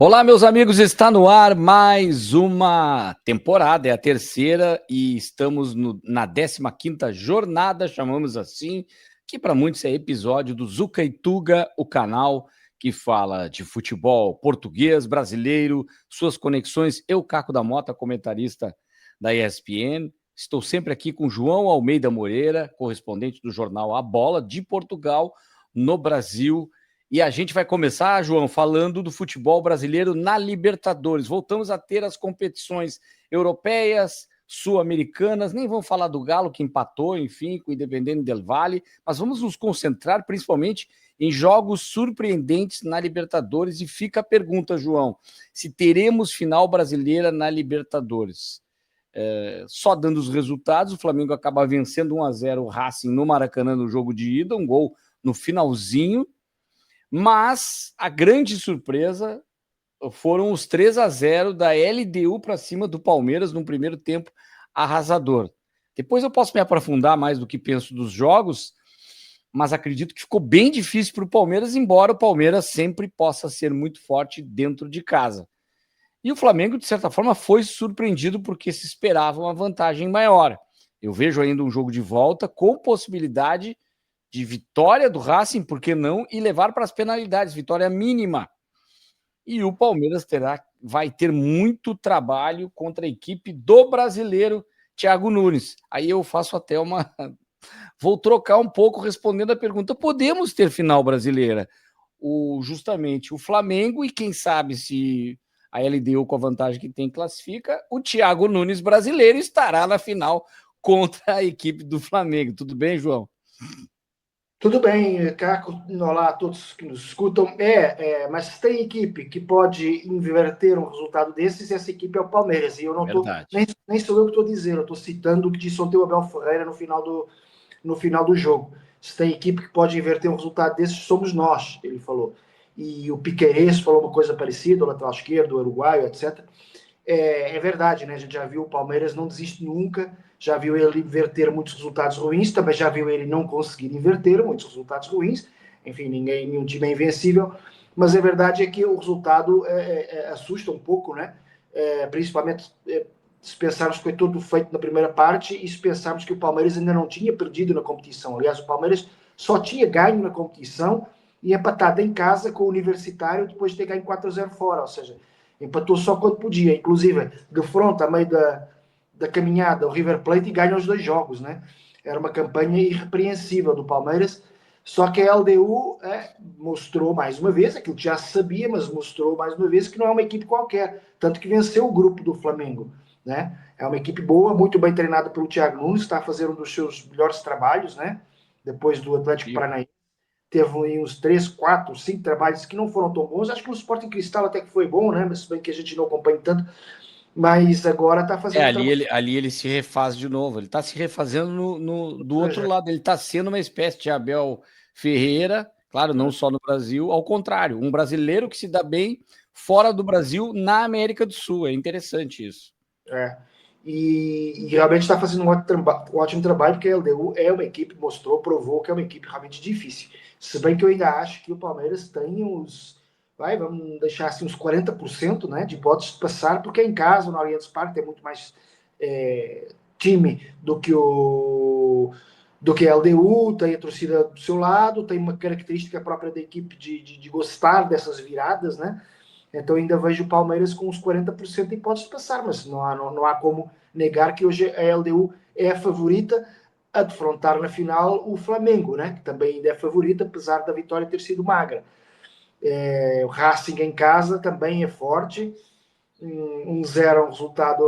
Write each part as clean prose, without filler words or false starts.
Olá, meus amigos, está no ar mais uma temporada, é a terceira e estamos na 15ª jornada, chamamos assim, que para muitos é episódio do Zuca e Tuga, o canal que fala de futebol português, brasileiro, suas conexões. Eu, Caco da Mota, comentarista da ESPN, estou sempre aqui com João Almeida Moreira, correspondente do jornal A Bola, de Portugal, no Brasil. E a gente vai começar, João, falando do futebol brasileiro na Libertadores. Voltamos a ter as competições europeias, sul-americanas, nem vamos falar do Galo, que empatou, enfim, com o Independiente del Valle, mas vamos nos concentrar principalmente em jogos surpreendentes na Libertadores. E fica a pergunta, João, se teremos final brasileira na Libertadores. Só dando os resultados, o Flamengo acaba vencendo 1-0 o Racing no Maracanã no jogo de ida, um gol no finalzinho. Mas a grande surpresa foram os 3-0 da LDU para cima do Palmeiras no primeiro tempo arrasador. Depois eu posso me aprofundar mais do que penso dos jogos, mas acredito que ficou bem difícil para o Palmeiras, embora o Palmeiras sempre possa ser muito forte dentro de casa. E o Flamengo, de certa forma, foi surpreendido porque se esperava uma vantagem maior. Eu vejo ainda um jogo de volta com possibilidade de vitória do Racing, por que não? E levar para as penalidades, vitória mínima. E o Palmeiras vai ter muito trabalho contra a equipe do brasileiro Thiago Nunes. Aí eu faço até uma... Vou trocar um pouco respondendo a pergunta. Podemos ter final brasileira? Justamente o Flamengo e quem sabe se a LDU com a vantagem que tem classifica, o Thiago Nunes brasileiro estará na final contra a equipe do Flamengo. Tudo bem, João? Tudo bem, Caco. Olá a todos que nos escutam. Mas se tem equipe que pode inverter um resultado desses, essa equipe é o Palmeiras. E eu não estou. Nem sou eu que estou dizendo, eu estou citando o que disse ontem o Abel Ferreira no final do jogo. Se tem equipe que pode inverter um resultado desses, somos nós, ele falou. E o Piquerez falou uma coisa parecida, o lateral esquerdo, o uruguaio, etc. É verdade, né? A gente já viu o Palmeiras não desiste nunca, já viu ele inverter muitos resultados ruins, também já viu ele não conseguir inverter muitos resultados ruins. Enfim, nenhum time é invencível, mas a verdade é que o resultado assusta um pouco, né? Principalmente se pensarmos que foi tudo feito na primeira parte e se pensarmos que o Palmeiras ainda não tinha perdido na competição. Aliás, o Palmeiras só tinha ganho na competição e empatado em casa com o Universitário depois de ter ganho 4-0 fora, ou seja, empatou só quando podia, inclusive de fronte a meio da caminhada o River Plate e ganha os dois jogos, né? Era uma campanha irrepreensível do Palmeiras, só que a LDU mostrou mais uma vez aquilo que já se sabia, mas mostrou mais uma vez que não é uma equipe qualquer, tanto que venceu o grupo do Flamengo, né? É uma equipe boa, muito bem treinada pelo Thiago Nunes, está a fazer um dos seus melhores trabalhos, né? Depois do Atlético Paranaense, teve uns 3, 4, 5 trabalhos que não foram tão bons. Acho que o Sporting Cristal até que foi bom, né? Mas se bem que a gente não acompanha tanto. Mas agora está fazendo ali ele se refaz de novo. Ele está se refazendo do outro lado. Ele está sendo uma espécie de Abel Ferreira, claro, não só no Brasil, ao contrário, um brasileiro que se dá bem fora do Brasil na América do Sul. É interessante isso. E realmente está fazendo um ótimo trabalho, porque a LDU é uma equipe, provou que é uma equipe realmente difícil. Se bem que eu ainda acho que o Palmeiras tem vamos deixar assim, uns 40%, né, de hipóteses de passar, porque é em casa, no Allianz Parque, tem muito mais time do que a LDU, tem a torcida do seu lado, tem uma característica própria da equipe de gostar dessas viradas, né? Então ainda vejo o Palmeiras com uns 40% de hipóteses de passar, mas não há como negar que hoje a LDU é a favorita a defrontar na final o Flamengo, né? Que também ainda é favorita, apesar da vitória ter sido magra. O Racing em casa também é forte. 1-0 é um resultado,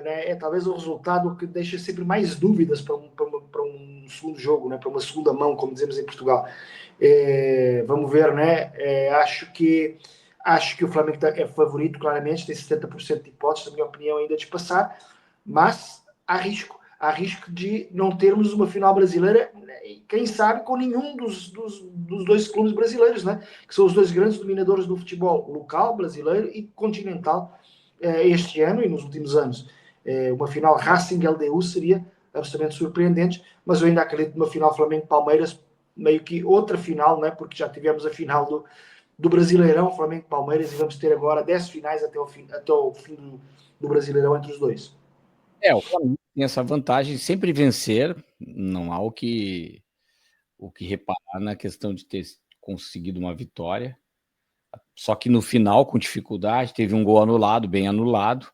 né? É talvez o resultado que deixa sempre mais dúvidas para um segundo jogo, né? Para uma segunda mão, como dizemos em Portugal. Vamos ver, né? Acho que o Flamengo é favorito, claramente, tem 70% de hipóteses, na minha opinião, ainda de passar, mas há risco de não termos uma final brasileira, quem sabe com nenhum dos dois clubes brasileiros, né? Que são os dois grandes dominadores do futebol local, brasileiro e continental este ano e nos últimos anos. Uma final Racing-LDU seria absolutamente surpreendente, mas eu ainda acredito numa final Flamengo-Palmeiras, meio que outra final, né? Porque já tivemos a final do Brasileirão, Flamengo e Palmeiras, e vamos ter agora 10 finais até o fim do Brasileirão entre os dois. O Flamengo tem essa vantagem de sempre vencer, não há o que reparar na questão de ter conseguido uma vitória. Só que no final, com dificuldade, teve um gol anulado, bem anulado,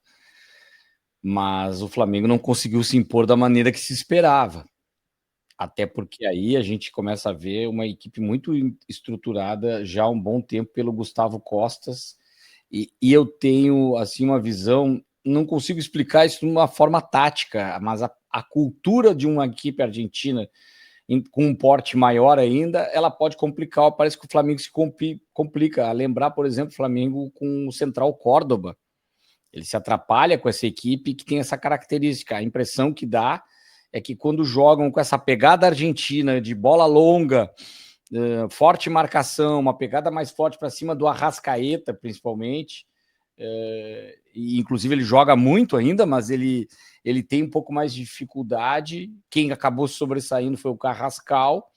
mas o Flamengo não conseguiu se impor da maneira que se esperava. Até porque aí a gente começa a ver uma equipe muito estruturada já há um bom tempo pelo Gustavo Costas, e eu tenho assim uma visão, não consigo explicar isso de uma forma tática, mas a cultura de uma equipe argentina com um porte maior ainda, ela pode complicar. Parece que o Flamengo se complica. A lembrar, por exemplo, o Flamengo com o Central Córdoba. Ele se atrapalha com essa equipe que tem essa característica. A impressão que dá é que quando jogam com essa pegada argentina de bola longa, forte marcação, uma pegada mais forte para cima do Arrascaeta, principalmente, e inclusive ele joga muito ainda, mas ele tem um pouco mais de dificuldade. Quem acabou sobressaindo foi o Carrascal,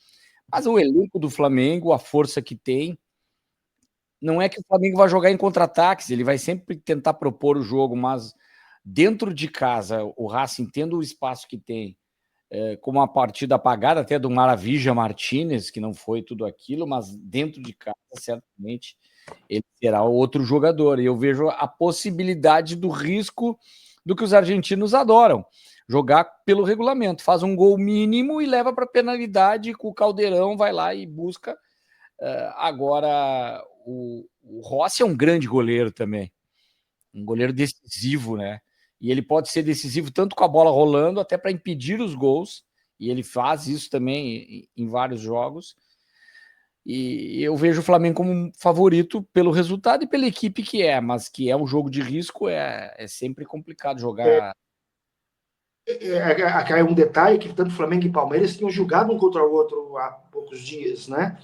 mas o elenco do Flamengo, a força que tem, não é que o Flamengo vai jogar em contra-ataques, ele vai sempre tentar propor o jogo, mas dentro de casa, o Racing tendo o espaço que tem, com uma partida apagada até do Maravilha Martínez, que não foi tudo aquilo, mas dentro de casa, certamente, ele será outro jogador. E eu vejo a possibilidade do risco do que os argentinos adoram, jogar pelo regulamento. Faz um gol mínimo e leva para penalidade, com o Caldeirão vai lá e busca. Agora, o Rossi é um grande goleiro também, um goleiro decisivo, né? E ele pode ser decisivo tanto com a bola rolando, até para impedir os gols, e ele faz isso também em vários jogos. E eu vejo o Flamengo como um favorito pelo resultado e pela equipe que é, mas que é um jogo de risco, é sempre complicado jogar. Aqui é um detalhe que tanto Flamengo e Palmeiras tinham jogado um contra o outro há poucos dias, né?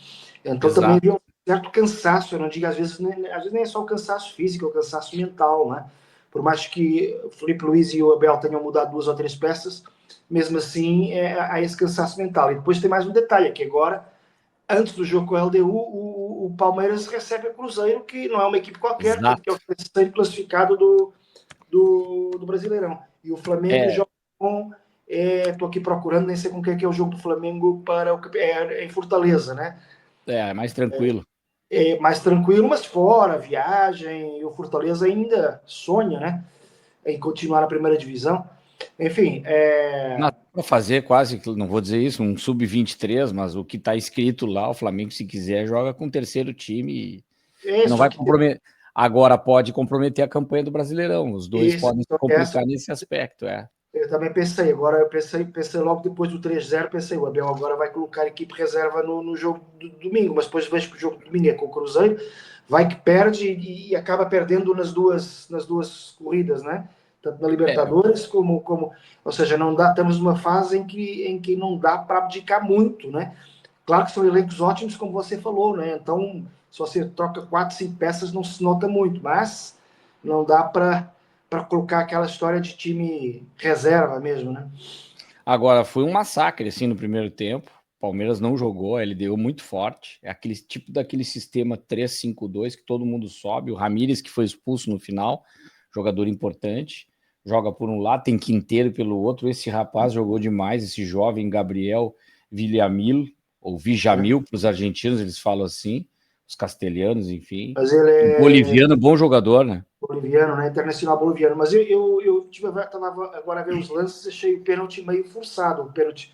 Então também Exato. havia um certo cansaço, eu não digo às vezes nem é só o cansaço físico, é o cansaço mental, né? Por mais que o Felipe Luiz e o Abel tenham mudado 2 ou 3 peças, mesmo assim há esse cansaço mental. E depois tem mais um detalhe, que agora, antes do jogo com a LDU, o Palmeiras recebe o Cruzeiro, que não é uma equipe qualquer, tanto que é o terceiro classificado do Brasileirão. E o Flamengo joga com. Estou aqui procurando, nem sei com quem é o jogo do Flamengo para em Fortaleza, né? É mais tranquilo. É mais tranquilo, mas fora, viagem, e o Fortaleza ainda sonha, né? Em continuar na primeira divisão. Enfim. Para fazer quase, não vou dizer isso, um sub-23, mas o que está escrito lá, o Flamengo, se quiser, joga com o terceiro time e não vai comprometer. Agora pode comprometer a campanha do Brasileirão. Os dois podem se complicar nesse aspecto, Eu também pensei, agora eu pensei logo depois do 3-0, pensei, o Abel agora vai colocar a equipe reserva no jogo do domingo, mas depois vejo que o jogo do domingo é com o Cruzeiro, vai que perde e acaba perdendo nas duas corridas, né? Tanto na Libertadores como, ou seja, não dá, estamos numa fase em que não dá para abdicar muito, né? Claro que são elencos ótimos, como você falou, né? Então, se você troca 4, 5 peças, não se nota muito, mas não dá para colocar aquela história de time reserva mesmo, né? Agora, foi um massacre, assim, no primeiro tempo. O Palmeiras não jogou, a LDU muito forte. É aquele tipo daquele sistema 3-5-2 que todo mundo sobe. O Ramírez, que foi expulso no final, jogador importante, joga por um lado, tem Quinteiro pelo outro. Esse rapaz jogou demais, esse jovem Gabriel Villamil, ou Vijamil, para os argentinos, eles falam assim, os castelhanos, enfim. Mas ele é Boliviano, bom jogador, né? boliviano, né? Internacional boliviano. Mas eu estava agora a ver os lances e achei o pênalti meio forçado, o pênalti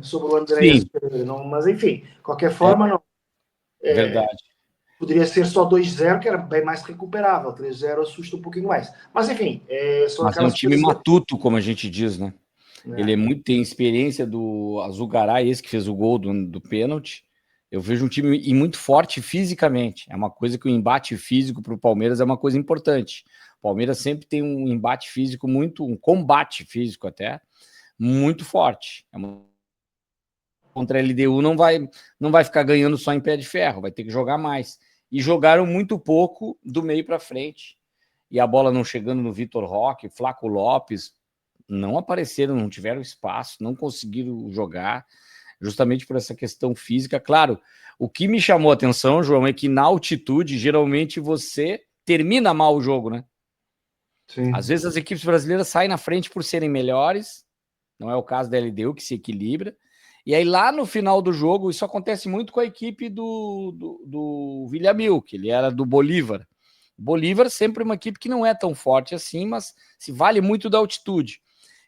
sobre o Andréas Pereira. Mas, enfim, de qualquer forma, não. Verdade. Poderia ser só 2-0, que era bem mais recuperável. 3-0 assusta um pouquinho mais. Mas, enfim, são Mas é um aquelas time coisas. matuto, como a gente diz, né? Ele tem experiência do Azugaray, esse que fez o gol do pênalti. Eu vejo um time muito forte fisicamente. É uma coisa que o embate físico para o Palmeiras é uma coisa importante. O Palmeiras sempre tem um embate físico um combate físico até, muito forte. Contra a LDU não vai ficar ganhando só em pé de ferro, vai ter que jogar mais. E jogaram muito pouco do meio para frente. E a bola não chegando no Vitor Roque, Flaco Lopes, não apareceram, não tiveram espaço, não conseguiram jogar. justamente por essa questão física. Claro, o que me chamou a atenção, João, é que na altitude, geralmente você termina mal o jogo, né? Sim. Às vezes as equipes brasileiras saem na frente por serem melhores, não é o caso da LDU, que se equilibra, e aí lá no final do jogo, isso acontece muito com a equipe do Villamil, que ele era do Bolívar. Bolívar sempre uma equipe que não é tão forte assim, mas se vale muito da altitude.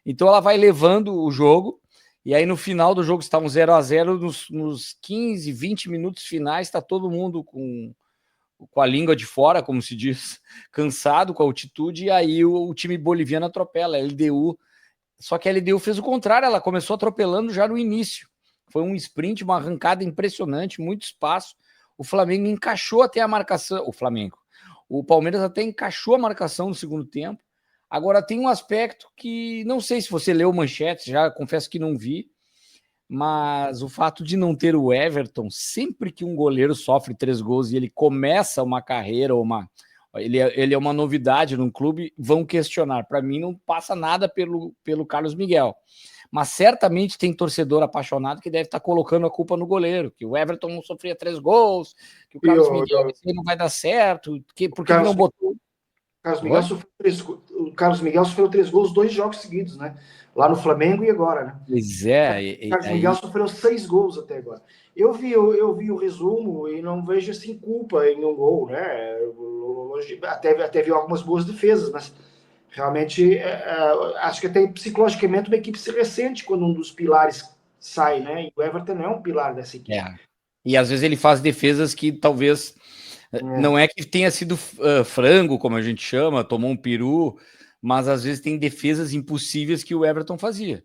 Então ela vai levando o jogo, e aí no final do jogo estavam 0-0, nos 15, 20 minutos finais está todo mundo com a língua de fora, como se diz, cansado com a altitude, e aí o time boliviano atropela, a LDU. Só que a LDU fez o contrário, ela começou atropelando já no início. Foi um sprint, uma arrancada impressionante, muito espaço. O Flamengo encaixou até a marcação. O Palmeiras até encaixou a marcação no segundo tempo. Agora tem um aspecto que não sei se você leu manchetes, já confesso que não vi, mas o fato de não ter o Everton, sempre que um goleiro sofre 3 gols e ele começa uma carreira ou ele é uma novidade num clube, vão questionar. Para mim não passa nada pelo Carlos Miguel, mas certamente tem torcedor apaixonado que deve estar colocando a culpa no goleiro, que o Everton não sofria 3 gols, que o Carlos Miguel não vai dar certo, por que não botou? O Carlos Miguel sofreu 3 gols 2 jogos seguidos, né? Lá no Flamengo e agora, né? Pois é. O Carlos Miguel sofreu 6 gols até agora. Eu vi o resumo e não vejo assim culpa em um gol, né? Até vi algumas boas defesas, mas realmente acho que até psicologicamente uma equipe se ressente quando um dos pilares sai, né? E o Everton não é um pilar dessa equipe. E às vezes ele faz defesas que talvez não é que tenha sido frango, como a gente chama, tomou um peru, mas às vezes tem defesas impossíveis que o Everton fazia.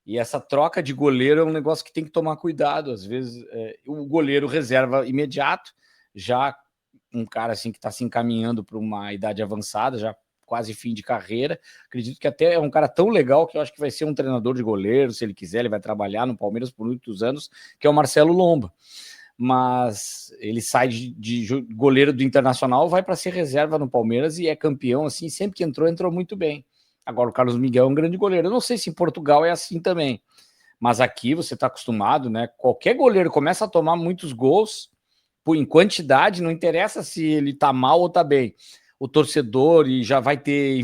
E essa troca de goleiro é um negócio que tem que tomar cuidado. Às vezes o goleiro reserva imediato, já um cara assim que está se encaminhando para uma idade avançada, já quase fim de carreira. Acredito que até é um cara tão legal que eu acho que vai ser um treinador de goleiro, se ele quiser, ele vai trabalhar no Palmeiras por muitos anos, que é o Marcelo Lomba. Mas ele sai de goleiro do Internacional, vai para ser reserva no Palmeiras e é campeão, assim, sempre que entrou muito bem. Agora o Carlos Miguel é um grande goleiro. Eu não sei se em Portugal é assim também, mas aqui você está acostumado, né? Qualquer goleiro começa a tomar muitos gols, em quantidade, não interessa se ele está mal ou está bem. O torcedor e já vai ter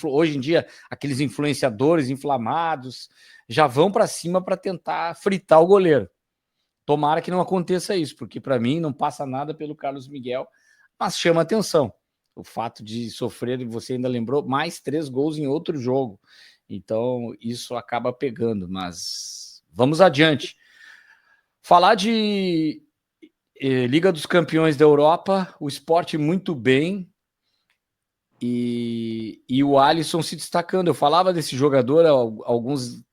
hoje em dia aqueles influenciadores inflamados já vão para cima para tentar fritar o goleiro. Tomara que não aconteça isso, porque para mim não passa nada pelo Carlos Miguel, mas chama atenção o fato de sofrer, e você ainda lembrou, mais 3 gols em outro jogo. Então isso acaba pegando, mas vamos adiante. Falar de Liga dos Campeões da Europa, o Sport muito bem, e o Alisson se destacando. Eu falava desse jogador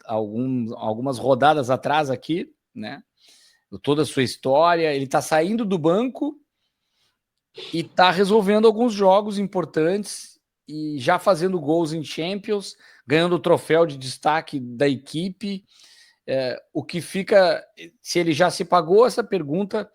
algumas rodadas atrás aqui, né? Toda a sua história, ele está saindo do banco e está resolvendo alguns jogos importantes e já fazendo gols em Champions, ganhando o troféu de destaque da equipe. O que fica, se ele já se pagou, essa pergunta,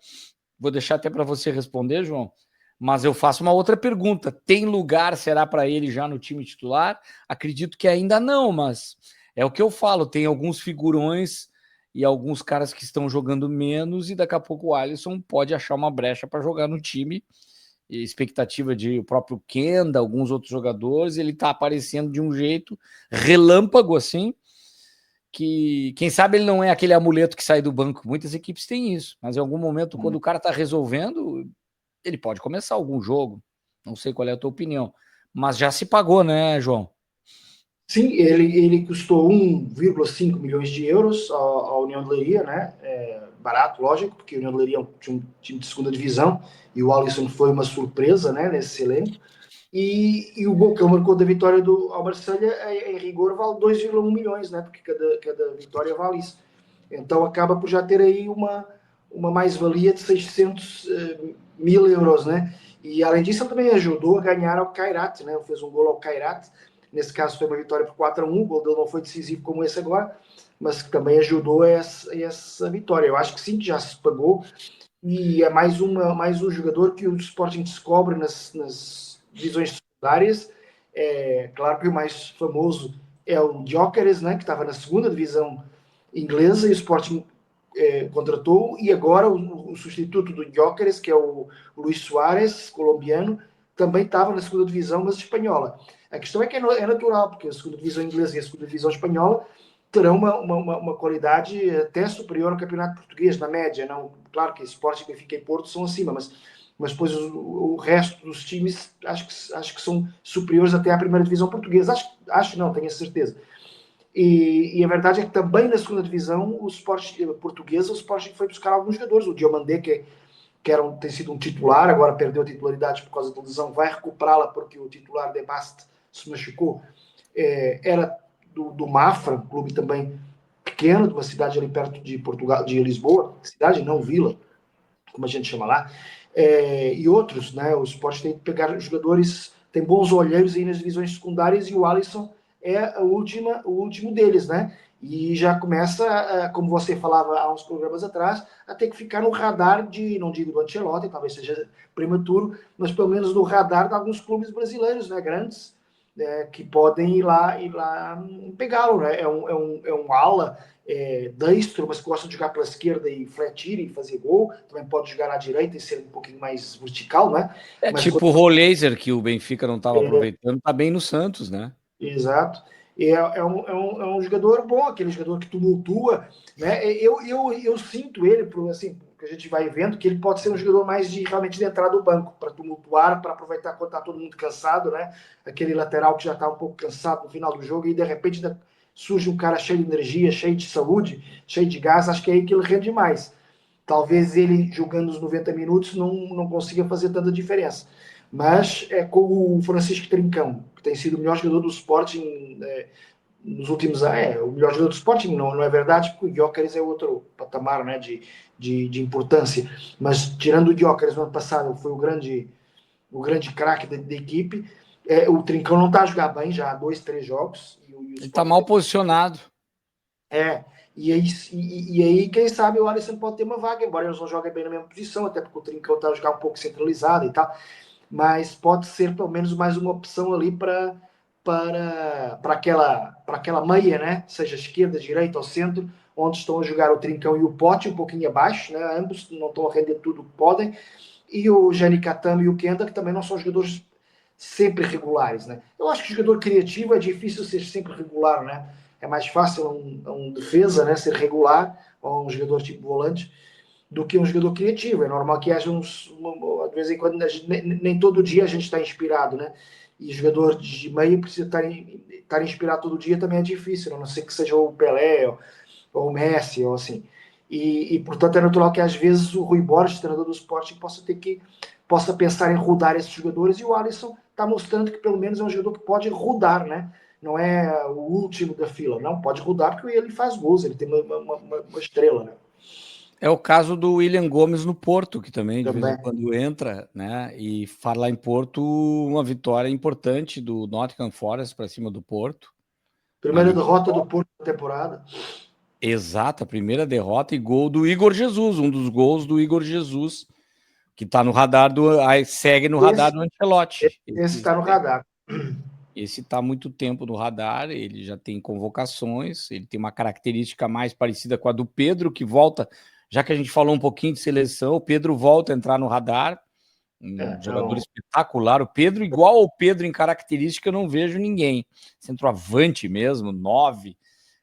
vou deixar até para você responder, João, mas eu faço uma outra pergunta: tem lugar, será para ele já no time titular? Acredito que ainda não, mas é o que eu falo, tem alguns figurões e alguns caras que estão jogando menos, e daqui a pouco o Alisson pode achar uma brecha para jogar no time. E expectativa de o próprio Kenda, alguns outros jogadores, ele está aparecendo de um jeito relâmpago, assim, que quem sabe ele não é aquele amuleto que sai do banco. Muitas equipes têm isso, mas em algum momento, quando o cara está resolvendo, ele pode começar algum jogo. Não sei qual é a tua opinião, mas já se pagou, né, João? Sim, ele custou 1,5 milhões de euros à União de Leiria, né? Barato, lógico, porque a União de Leiria é um time de segunda divisão e o Alisson foi uma surpresa, né, nesse elenco. E o gol que ele marcou da vitória ao Marselha, em rigor, vale 2,1 milhões, né? Porque cada vitória vale isso. Então acaba por já ter aí uma mais-valia de 600 mil euros, né? E além disso, ele também ajudou a ganhar ao Kairat, né? Ele fez um gol ao Kairat. Nesse caso foi uma vitória por 4-1, o gol dele não foi decisivo como esse agora, mas que também ajudou a essa vitória. Eu acho que sim, que já se pagou, e é mais um jogador que o Sporting descobre nas divisões secundárias. Claro que o mais famoso é o Gyökeres, né, que estava na segunda divisão inglesa, e o Sporting contratou, e agora o substituto do Gyökeres, que é o Luis Suárez, colombiano, também estava na segunda divisão, mas espanhola. A questão é que é natural, porque a segunda divisão inglesa e a segunda divisão espanhola terão uma qualidade até superior ao campeonato português, na média. Não, claro que Sporting, Benfica e Porto são acima, mas depois o resto dos times acho que são superiores até à primeira divisão portuguesa. Acho não, tenho a certeza. E a verdade é que também na segunda divisão, o Sporting portuguesa, o Sporting foi buscar alguns jogadores. O Diomandé, que tem sido um titular, agora perdeu a titularidade por causa da lesão, vai recuperá-la porque o titular de Bast se machucou. Era do Mafra, um clube também pequeno, de uma cidade ali perto de Portugal, de Lisboa, cidade, não vila, como a gente chama lá, e outros, né? O Sport tem que pegar jogadores, tem bons olheiros aí nas divisões secundárias, e o Alisson é o último deles, né? E já começa, como você falava há uns programas atrás, a ter que ficar no radar não digo do Ancelotti, talvez seja prematuro, mas pelo menos no radar de alguns clubes brasileiros, né? Grandes, que podem ir lá pegá-lo, né? É um ala destro, mas que gosta de jogar pela esquerda e fletir e fazer gol. Também pode jogar à direita e ser um pouquinho mais vertical, né? Mas tipo o Roleiser, que o Benfica não estava aproveitando, tá bem no Santos, né? Exato. É um jogador bom, aquele jogador que tumultua, né? Eu sinto ele, assim, que a gente vai vendo, que ele pode ser um jogador mais realmente de entrar do banco, para tumultuar, para aproveitar quando está todo mundo cansado, né? Aquele lateral que já está um pouco cansado no final do jogo, e de repente surge um cara cheio de energia, cheio de saúde, cheio de gás, acho que é aí que ele rende mais. Talvez ele, jogando os 90 minutos, não consiga fazer tanta diferença. Mas é com o Francisco Trincão, que tem sido o melhor jogador do Sporting nos últimos anos. O melhor jogador do Sporting não é verdade, porque o Gyökeres é outro patamar, né, de importância. Mas tirando o Gyökeres no ano passado, foi o grande craque da equipe. O Trincão não está a jogar bem já há 2, 3 jogos. Ele está mal posicionado. E aí, quem sabe o Alisson pode ter uma vaga, embora eles não joguem bem na mesma posição, até porque o Trincão está a jogar um pouco centralizado e tal, mas pode ser pelo menos mais uma opção ali para aquela meia, né? Seja esquerda, direita ou centro, onde estão a jogar o Trincão e o Pote um pouquinho abaixo, né? Ambos não estão a render tudo o que podem, e o Jani Catamo e o Kenda, que também não são jogadores sempre regulares, né? Eu acho que jogador criativo é difícil ser sempre regular, né? É mais fácil um defesa, né, ser regular, ou um jogador tipo volante, do que um jogador criativo. É normal que haja de vez em quando, nem todo dia a gente está inspirado, né? E jogador de meio precisa estar inspirado todo dia também é difícil, a não ser que seja o Pelé ou o Messi, ou assim. Portanto, é natural que às vezes o Rui Borges, treinador do Sporting, possa pensar em rodar esses jogadores, e o Alisson está mostrando que pelo menos é um jogador que pode rodar, né? Não é o último da fila, não, pode rodar porque ele faz gols, ele tem uma estrela, né? É o caso do William Gomes no Porto, que também de vez em quando entra, né? E falar em Porto, uma vitória importante do Nottingham Forest para cima do Porto. Primeira derrota do Porto na temporada. Exato, a primeira derrota e gol do Igor Jesus, um dos gols do Igor Jesus, que está no radar segue no radar do Ancelotti. Esse está no radar. Esse está há muito tempo no radar, ele já tem convocações, ele tem uma característica mais parecida com a do Pedro, que volta, já que a gente falou um pouquinho de seleção, o Pedro volta a entrar no radar, jogador espetacular. O Pedro, igual ao Pedro em característica, eu não vejo ninguém. Centroavante mesmo, 9,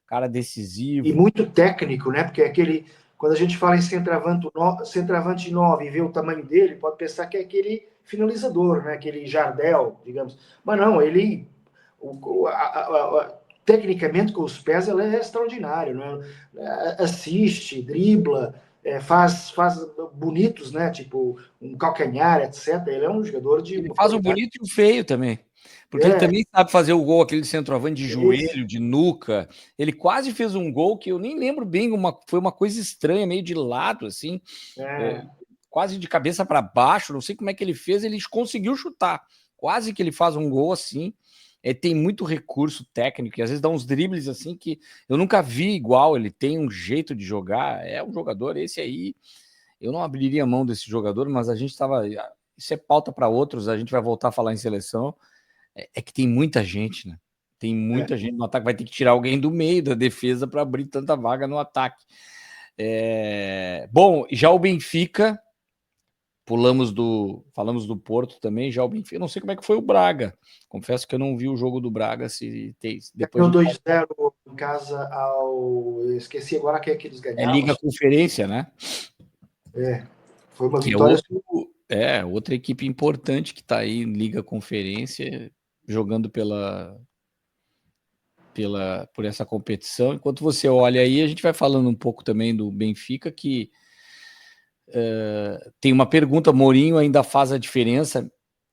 cara decisivo. E muito técnico, né? Porque quando a gente fala em centroavante 9 e vê o tamanho dele, pode pensar que é aquele finalizador, né? Aquele Jardel, digamos. Mas não, ele tecnicamente com os pés ele é extraordinário, né? Assiste, dribla, faz bonitos, né? Tipo um calcanhar, etc. Ele é um jogador de ele faz o bonito e o feio também. Porque ele também sabe fazer o gol, aquele centroavante de joelho, de nuca. Ele quase fez um gol que eu nem lembro bem, foi uma coisa estranha, meio de lado, assim, quase de cabeça para baixo. Não sei como é que ele fez, ele conseguiu chutar. Quase que ele faz um gol assim. Tem muito recurso técnico, e às vezes dá uns dribles assim que eu nunca vi igual. Ele tem um jeito de jogar, é um jogador, esse aí. Eu não abriria mão desse jogador, mas a gente estava. Isso é pauta para outros, a gente vai voltar a falar em seleção. É que tem muita gente, né? Tem muita gente no ataque, vai ter que tirar alguém do meio da defesa para abrir tanta vaga no ataque. Bom, já o Benfica, falamos do Porto também, já o Benfica, não sei como é que foi o Braga, confesso que eu não vi o jogo do Braga, se tem, depois... 2-0 em casa eu esqueci agora quem é que eles ganharam. Liga Conferência, né? Foi uma vitória... outra equipe importante que está aí em Liga Conferência, jogando por essa competição. Enquanto você olha aí, a gente vai falando um pouco também do Benfica, que tem uma pergunta, Mourinho ainda faz a diferença?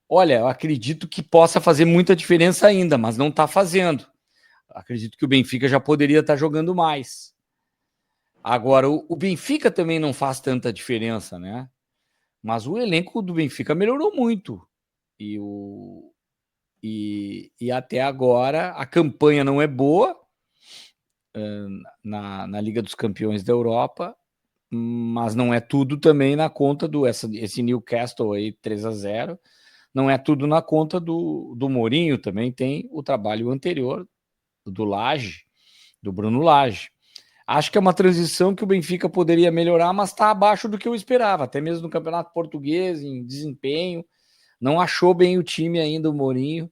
Olha, eu acredito que possa fazer muita diferença ainda, mas não está fazendo. Acredito que o Benfica já poderia estar jogando mais. Agora, o Benfica também não faz tanta diferença, né? Mas o elenco do Benfica melhorou muito. E até agora a campanha não é boa na Liga dos Campeões da Europa, mas não é tudo também na conta esse Newcastle aí 3-0, não é tudo na conta do Mourinho, também tem o trabalho anterior do Lage, do Bruno Lage. Acho que é uma transição que o Benfica poderia melhorar, mas está abaixo do que eu esperava, até mesmo no Campeonato Português, em desempenho. Não achou bem o time ainda, o Mourinho.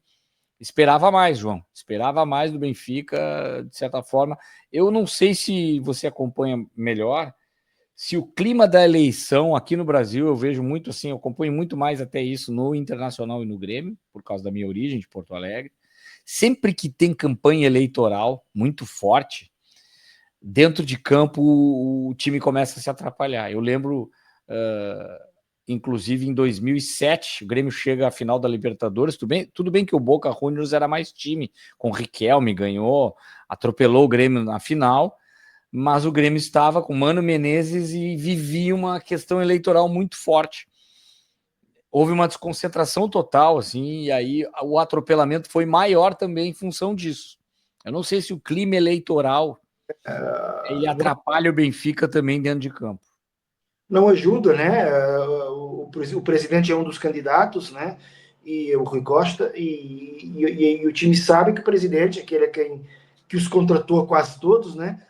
Esperava mais, João. Esperava mais do Benfica, de certa forma. Eu não sei se você acompanha melhor, se o clima da eleição aqui no Brasil, eu vejo muito assim, eu acompanho muito mais até isso no Internacional e no Grêmio, por causa da minha origem de Porto Alegre. Sempre que tem campanha eleitoral muito forte, dentro de campo o time começa a se atrapalhar. Eu lembro, inclusive em 2007, o Grêmio chega à final da Libertadores, tudo bem que o Boca Juniors era mais time, com o Riquelme, ganhou, atropelou o Grêmio na final, mas o Grêmio estava com Mano Menezes e vivia uma questão eleitoral muito forte. Houve uma desconcentração total, assim, e aí o atropelamento foi maior também em função disso. Eu não sei se o clima eleitoral ele atrapalha o Benfica também dentro de campo. Não ajuda, né? O presidente é um dos candidatos, né? E o Rui Costa, e o time sabe que o presidente, aquele que os contratou quase todos, né?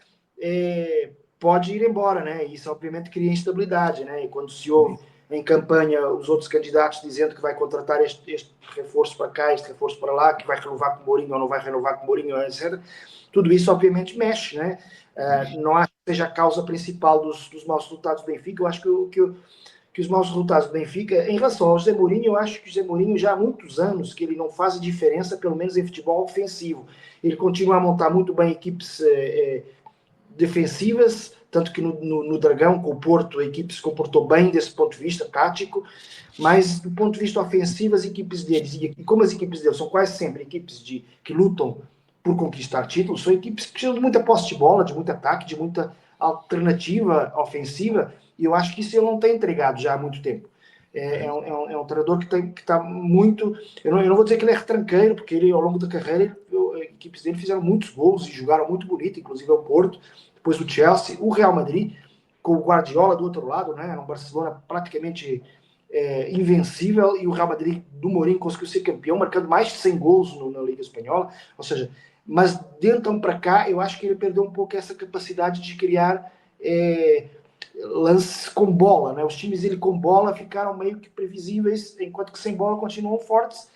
Pode ir embora, né? Isso obviamente cria instabilidade, né? E quando se ouve em campanha os outros candidatos dizendo que vai contratar este reforço para cá, este reforço para lá, que vai renovar com o Mourinho ou não vai renovar com o Mourinho, etc. Tudo isso obviamente mexe, né? Não acho que seja a causa principal dos maus resultados do Benfica. Eu acho que os maus resultados do Benfica, em relação ao José Mourinho, eu acho que o José Mourinho já há muitos anos que ele não faz diferença, pelo menos em futebol ofensivo. Ele continua a montar muito bem equipes defensivas, tanto que no Dragão, com o Porto, a equipe se comportou bem desse ponto de vista tático, mas do ponto de vista ofensivo, as equipes deles, e como as equipes deles são quase sempre equipes que lutam por conquistar títulos, são equipes que precisam de muita posse de bola, de muito ataque, de muita alternativa ofensiva, e eu acho que isso ele não tem entregado já há muito tempo. É um treinador que está muito... Eu não vou dizer que ele é retranqueiro, porque ele, ao longo da carreira, as equipes dele fizeram muitos gols e jogaram muito bonito, inclusive o Porto, depois o Chelsea, o Real Madrid, com o Guardiola do outro lado, né? Era um Barcelona praticamente invencível, e o Real Madrid do Mourinho conseguiu ser campeão, marcando mais de 100 gols na Liga Espanhola. Ou seja, mas de então para cá, eu acho que ele perdeu um pouco essa capacidade de criar lances com bola, né? Os times dele com bola ficaram meio que previsíveis, enquanto que sem bola continuam fortes.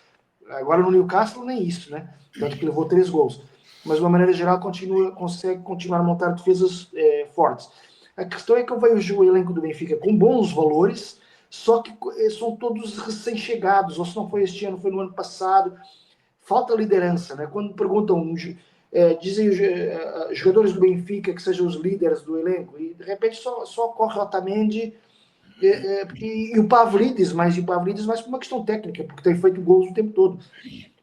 Agora no Newcastle nem isso, né? Tanto que levou 3 gols. Mas de uma maneira geral consegue continuar a montar defesas fortes. A questão é que eu vejo o elenco do Benfica com bons valores, só que são todos recém-chegados, ou se não foi este ano, foi no ano passado. Falta liderança, né? Quando perguntam, dizem os jogadores do Benfica que sejam os líderes do elenco, e de repente só corre o Otamendi e o Pavlidis, mas por uma questão técnica, porque tem feito gols o tempo todo.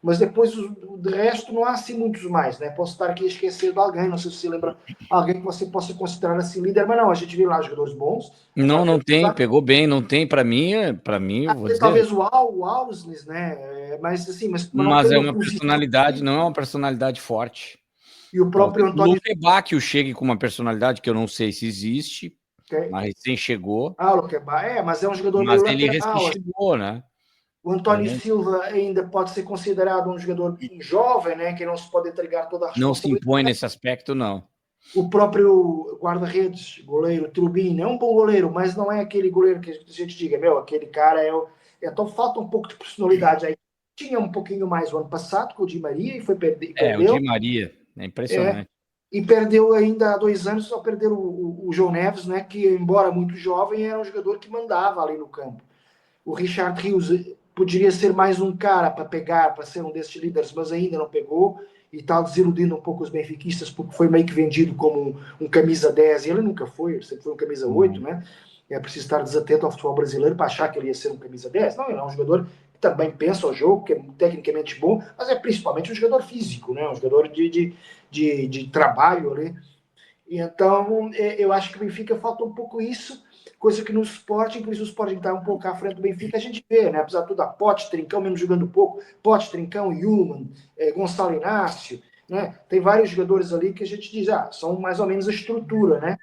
Mas depois, de resto, não há assim muitos mais, né? Posso estar aqui a esquecer de alguém, não sei se você lembra alguém que você possa considerar assim líder, mas não, a gente vê lá jogadores bons. Não tem, pegou bem, não tem, para mim, vou dizer... Talvez o Ausnes, né? Mas assim, mas não é tem uma personalidade, não é uma personalidade forte. E o próprio Antônio... O Luquebaque chegue com uma personalidade que eu não sei se existe, mas recém chegou. O Luquebaque, mas é um jogador meio lateral. Ele recém chegou, né? O Antônio Silva ainda pode ser considerado um jogador jovem, né? Que não se pode entregar toda a responsabilidade. Não se impõe nesse aspecto, não. O próprio guarda-redes, goleiro Trubin, é um bom goleiro, mas não é aquele goleiro que a gente diga, aquele cara então falta um pouco de personalidade aí. Tinha um pouquinho mais o ano passado com o Di Maria e O Di perdeu. Maria, é impressionante. E perdeu ainda há 2 anos, só perderam o João Neves, né, que embora muito jovem, era um jogador que mandava ali no campo. O Richard Rios poderia ser mais um cara para pegar, para ser um desses líderes, mas ainda não pegou e está desiludindo um pouco os benfiquistas porque foi meio que vendido como um camisa 10 e ele nunca foi, sempre foi um camisa 8, né? É preciso estar desatento ao futebol brasileiro para achar que ele ia ser um camisa 10. Não, ele é um jogador que também pensa o jogo, que é tecnicamente bom, mas é principalmente um jogador físico, né? Um jogador de trabalho ali. E então, eu acho que o Benfica falta um pouco isso, coisa que no Sporting, por isso o Sporting está um pouco à frente do Benfica, a gente vê, né? Apesar de tudo, a Pote, Trincão, mesmo jogando pouco, Pote, Trincão, Human, Gonçalo Inácio, né? Tem vários jogadores ali que a gente diz, são mais ou menos a estrutura, né?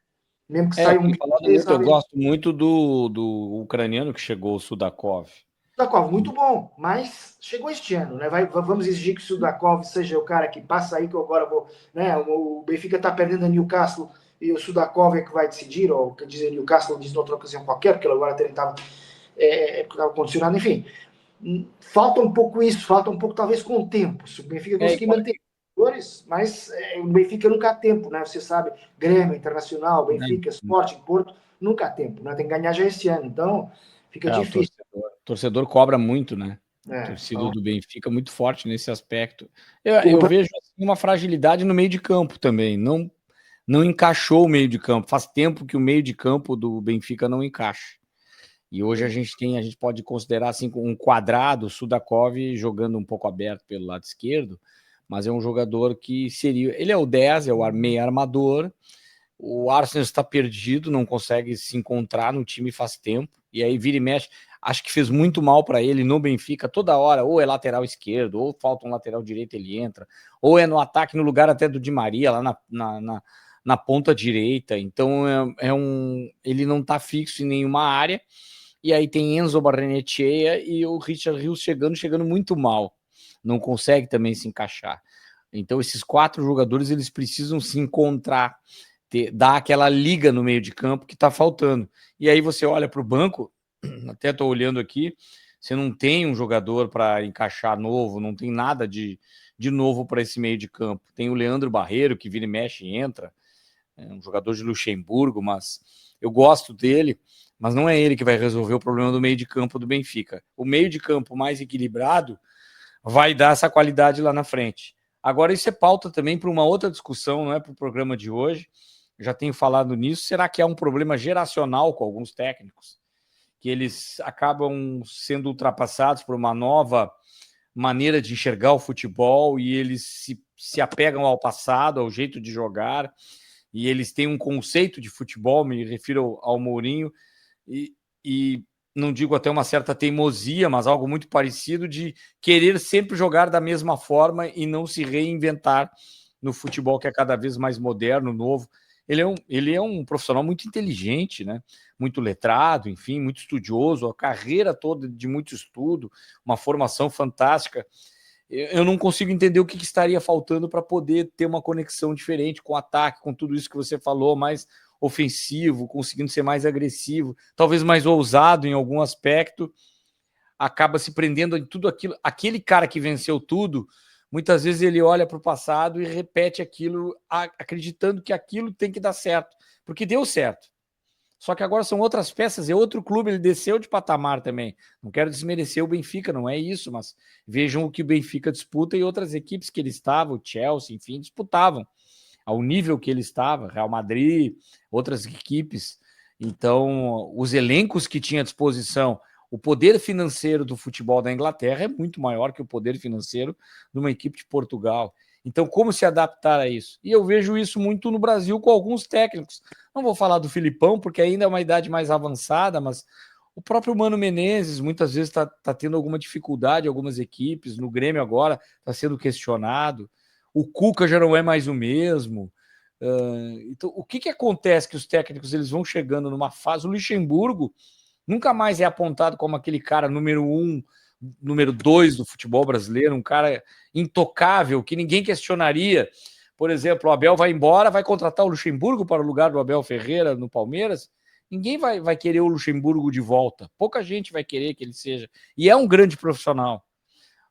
Mesmo que saia um... Eu gosto muito do ucraniano que chegou, o Sudakov. Sudakov, muito bom, mas chegou este ano, né? Vamos exigir que o Sudakov seja o cara que passa aí, que eu agora vou... Né? O Benfica está perdendo a Newcastle e o Sudakov é que vai decidir, ou quer dizer, Newcastle diz noutra ocasião qualquer, porque ele agora estava condicionado, enfim. Falta um pouco isso, falta um pouco talvez com o tempo, se o Benfica conseguir manter jogadores, mas o Benfica nunca há tempo, né? Você sabe, Grêmio, Internacional, Benfica, Sporting, Porto, nunca há tempo, né? Tem que ganhar já esse ano, então fica difícil. O torcedor cobra muito, né? A torcida do Benfica muito forte nesse aspecto. Eu vejo assim, uma fragilidade no meio de campo também. Não encaixou o meio de campo. Faz tempo que o meio de campo do Benfica não encaixa. E hoje a gente pode considerar assim um quadrado, o Sudakov jogando um pouco aberto pelo lado esquerdo, mas é um jogador que seria. Ele é o 10, é o meio armador. O Arsenal está perdido, não consegue se encontrar no time faz tempo, e aí vira e mexe. Acho que fez muito mal para ele no Benfica, toda hora, ou é lateral esquerdo, ou falta um lateral direito, ele entra, ou é no ataque, no lugar até do Di Maria, lá na ponta direita. Então ele não está fixo em nenhuma área, e aí tem Enzo Barrenetxea e o Richard Rios chegando muito mal, não consegue também se encaixar. Então esses 4 jogadores eles precisam se encontrar, dar aquela liga no meio de campo que está faltando. E aí você olha para o banco, até estou olhando aqui, você não tem um jogador para encaixar novo, não tem nada de novo para esse meio de campo. Tem o Leandro Barreiro, que vira e mexe e entra, é um jogador de Luxemburgo, mas eu gosto dele, mas não é ele que vai resolver o problema do meio de campo do Benfica. O meio de campo mais equilibrado vai dar essa qualidade lá na frente. Agora, isso é pauta também para uma outra discussão, não é para o programa de hoje. Já tenho falado nisso. Será que é um problema geracional com alguns técnicos? Que eles acabam sendo ultrapassados por uma nova maneira de enxergar o futebol e eles se apegam ao passado, ao jeito de jogar, e eles têm um conceito de futebol, me refiro ao Mourinho, e não digo até uma certa teimosia, mas algo muito parecido de querer sempre jogar da mesma forma e não se reinventar no futebol que é cada vez mais moderno, novo. Ele é um profissional muito inteligente, né? Muito letrado, enfim, muito estudioso, a carreira toda de muito estudo, uma formação fantástica. Eu não consigo entender o que estaria faltando para poder ter uma conexão diferente com o ataque, com tudo isso que você falou, mais ofensivo, conseguindo ser mais agressivo, talvez mais ousado em algum aspecto, acaba se prendendo em tudo aquilo. Aquele cara que venceu tudo, muitas vezes ele olha para o passado e repete aquilo, acreditando que aquilo tem que dar certo, porque deu certo. Só que agora são outras peças, é outro clube, ele desceu de patamar também. Não quero desmerecer o Benfica, não é isso, mas vejam o que o Benfica disputa e outras equipes que ele estava, o Chelsea, enfim, disputavam ao nível que ele estava, Real Madrid, outras equipes. Então, os elencos que tinha à disposição, o poder financeiro do futebol da Inglaterra é muito maior que o poder financeiro de uma equipe de Portugal. Então, como se adaptar a isso? E eu vejo isso muito no Brasil com alguns técnicos. Não vou falar do Filipão, porque ainda é uma idade mais avançada, mas o próprio Mano Menezes muitas vezes está tendo alguma dificuldade em algumas equipes. No Grêmio agora está sendo questionado. O Cuca já não é mais o mesmo. Então, o que acontece que os técnicos eles vão chegando numa fase... O Luxemburgo nunca mais é apontado como aquele cara número 1, número 2 do futebol brasileiro, um cara intocável, que ninguém questionaria, por exemplo, o Abel vai embora, vai contratar o Luxemburgo para o lugar do Abel Ferreira no Palmeiras, ninguém vai querer o Luxemburgo de volta. Pouca gente vai querer que ele seja. E é um grande profissional.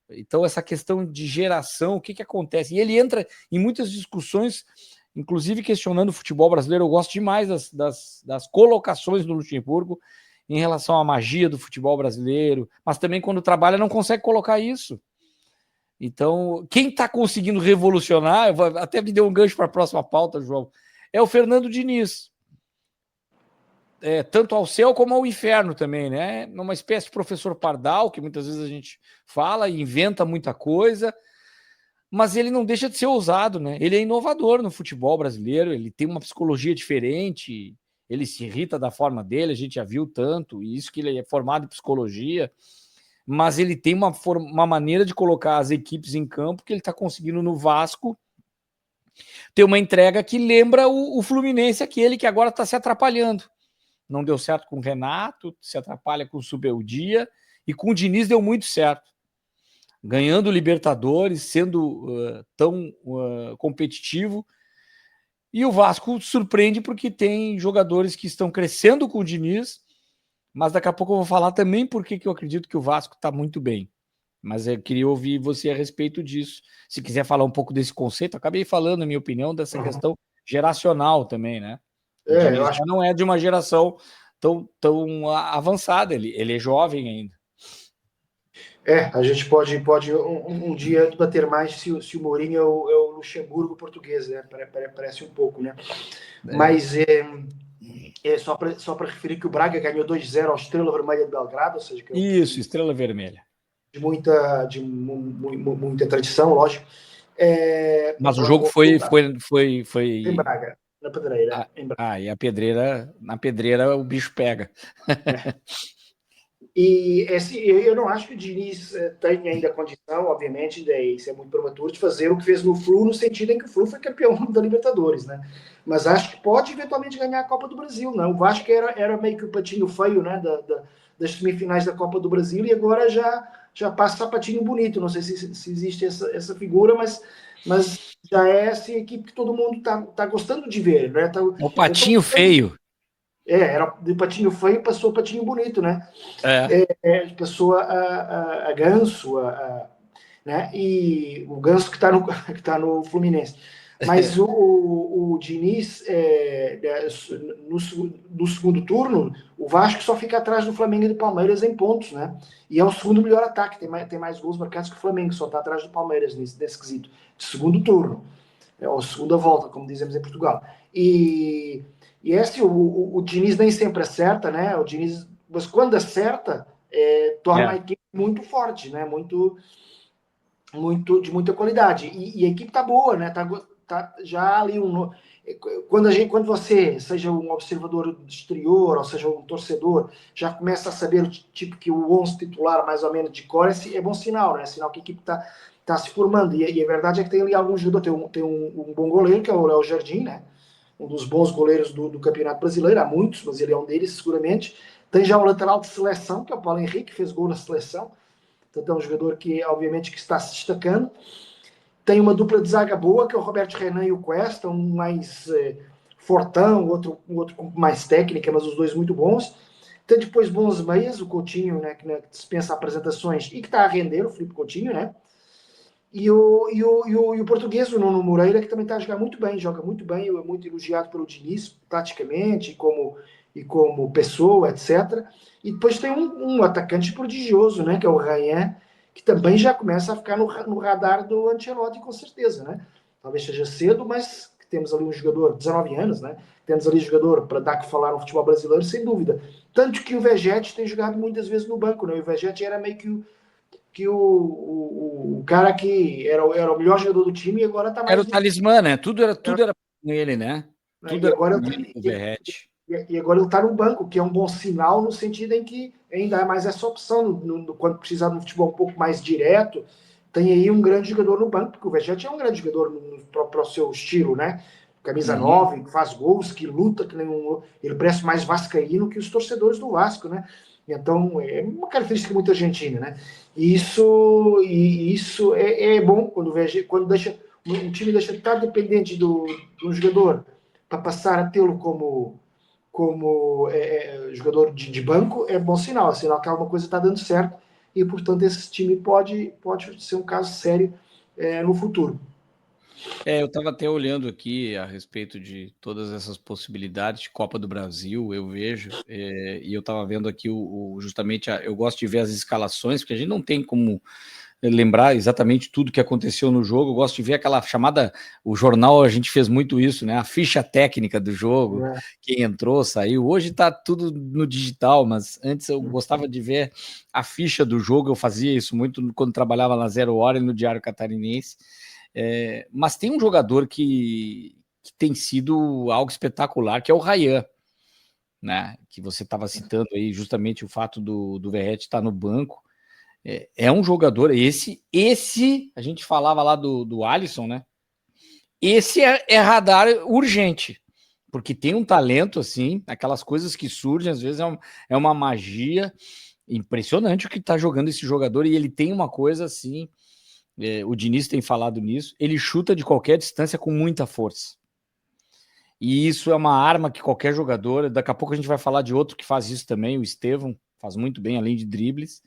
Então, essa questão de geração, o que acontece? E ele entra em muitas discussões, inclusive questionando o futebol brasileiro. Eu gosto demais das colocações do Luxemburgo em relação à magia do futebol brasileiro, mas também quando trabalha não consegue colocar isso. Então, quem está conseguindo revolucionar, até me deu um gancho para a próxima pauta, João, é o Fernando Diniz. Tanto ao céu como ao inferno também, né? Numa espécie de professor Pardal, que muitas vezes a gente fala e inventa muita coisa, mas ele não deixa de ser ousado, né? Ele é inovador no futebol brasileiro, ele tem uma psicologia diferente, ele se irrita da forma dele, a gente já viu tanto, e isso que ele é formado em psicologia, mas ele tem uma maneira de colocar as equipes em campo que ele está conseguindo no Vasco ter uma entrega que lembra o Fluminense, aquele que agora está se atrapalhando. Não deu certo com o Renato, se atrapalha com o Subeldia, e com o Diniz deu muito certo. Ganhando Libertadores, sendo tão competitivo. E o Vasco surpreende porque tem jogadores que estão crescendo com o Diniz, mas daqui a pouco eu vou falar também porque eu acredito que o Vasco está muito bem. Mas eu queria ouvir você a respeito disso. Se quiser falar um pouco desse conceito, acabei falando, na minha opinião, dessa questão geracional também, né? Eu acho que não é de uma geração tão avançada, ele é jovem ainda. A gente pode um dia debater mais se o Mourinho é o Luxemburgo português, né? Parece um pouco, né? Mas só para referir que o Braga ganhou 2-0 ao Estrela Vermelha de Belgrado, ou seja, Isso, Estrela Vermelha. De muita tradição, lógico. Mas o jogo foi em Braga, na Pedreira. E na Pedreira o bicho pega. E eu não acho que o Diniz tenha ainda a condição, obviamente, isso é muito prematuro, de fazer o que fez no Flu, no sentido em que o Flu foi campeão da Libertadores, né? Mas acho que pode eventualmente ganhar a Copa do Brasil, né? O Vasco era meio que o patinho feio, né? Das semifinais da Copa do Brasil, e agora já passa sapatinho bonito. Não sei se existe essa figura, mas já é essa equipe que todo mundo tá gostando de ver, né? O patinho feio. Era de patinho feio, passou patinho bonito, né? Passou a Ganso, né? E o Ganso que tá no Fluminense. Mas o Diniz, no segundo turno, o Vasco só fica atrás do Flamengo e do Palmeiras em pontos, né? E é o segundo melhor ataque, tem mais gols marcados que o Flamengo, só está atrás do Palmeiras nesse quesito, de segundo turno, ou segunda volta, como dizemos em Portugal. E o Diniz nem sempre acerta, né? O Diniz, mas quando acerta, torna a equipe muito forte, né? De muita qualidade. E a equipe tá boa, né? Tá já ali quando você, seja um observador exterior, ou seja um torcedor, já começa a saber o tipo que o 11 titular mais ou menos de cor, é bom sinal, né? É sinal que a equipe tá se formando. E a verdade é que tem ali algum jogador, tem um bom goleiro, que é o Léo Jardim, né? Um dos bons goleiros do Campeonato Brasileiro, há muitos, mas ele é um deles seguramente. Tem já o lateral de seleção, que é o Paulo Henrique, que fez gol na seleção. Então é um jogador que, obviamente, que está se destacando. Tem uma dupla de zaga boa, que é o Roberto Renan e o Cuesta, um mais fortão, o outro com mais técnica, mas os dois muito bons. Tem depois bons meias, o Coutinho, né, que dispensa apresentações e que está a render, o Filipe Coutinho, né? E o português, o Nuno Moreira, que também está a jogar muito bem, joga muito bem, é muito elogiado pelo Diniz, taticamente, e como pessoa, etc. E depois tem um atacante prodigioso, né, que é o Ryan, que também já começa a ficar no radar do Ancelotti, com certeza, né? Talvez seja cedo, mas temos ali um jogador, 19 anos, né? Temos ali um jogador para dar que falar no futebol brasileiro, sem dúvida. Tanto que o Vegetti tem jogado muitas vezes no banco, né? O Vegetti era meio que o cara que era o melhor jogador do time e agora tá mais... Era o talismã, né? Tudo era com ele, né? E agora ele tá no banco, que é um bom sinal no sentido em que ainda há mais essa opção, quando precisar de um futebol um pouco mais direto, tem aí um grande jogador no banco, porque o Vegetti é um grande jogador para o seu estilo, né? Camisa 9, que faz gols, que luta, ele parece mais vascaíno que os torcedores do Vasco, né? Então, é uma característica muito argentina, né? E isso é bom quando deixa um time deixa de estar dependente do jogador para passar a tê-lo como jogador de banco, é bom sinal, é sinal que alguma coisa está dando certo e, portanto, esse time pode ser um caso sério no futuro. Eu estava até olhando aqui a respeito de todas essas possibilidades de Copa do Brasil, eu vejo, e eu estava vendo aqui justamente, eu gosto de ver as escalações, porque a gente não tem como lembrar exatamente tudo que aconteceu no jogo. Eu gosto de ver aquela chamada, o jornal, a gente fez muito isso, né? A ficha técnica do jogo, quem entrou, saiu. Hoje tá tudo no digital, mas antes eu gostava de ver a ficha do jogo. Eu fazia isso muito quando trabalhava na Zero Hora e no Diário Catarinense. Mas tem um jogador que tem sido algo espetacular, que é o Ryan, né? Que você estava citando aí, justamente o fato do Verratti estar no banco. É um jogador, esse a gente falava lá do Alisson, né? Esse é radar urgente, porque tem um talento, assim, aquelas coisas que surgem, às vezes é uma magia impressionante o que tá jogando esse jogador, e ele tem uma coisa assim, o Diniz tem falado nisso, ele chuta de qualquer distância com muita força. E isso é uma arma que qualquer jogador, daqui a pouco a gente vai falar de outro que faz isso também, o Estevão, faz muito bem, além de dribles.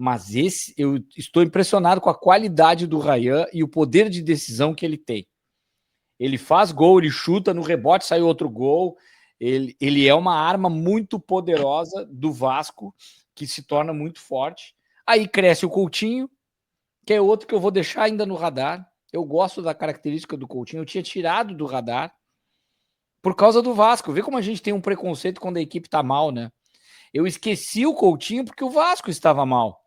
Mas eu estou impressionado com a qualidade do Ryan e o poder de decisão que ele tem. Ele faz gol, ele chuta, no rebote sai outro gol. Ele é uma arma muito poderosa do Vasco, que se torna muito forte. Aí cresce o Coutinho, que é outro que eu vou deixar ainda no radar. Eu gosto da característica do Coutinho, eu tinha tirado do radar por causa do Vasco. Vê como a gente tem um preconceito quando a equipe está mal, né? Eu esqueci o Coutinho porque o Vasco estava mal.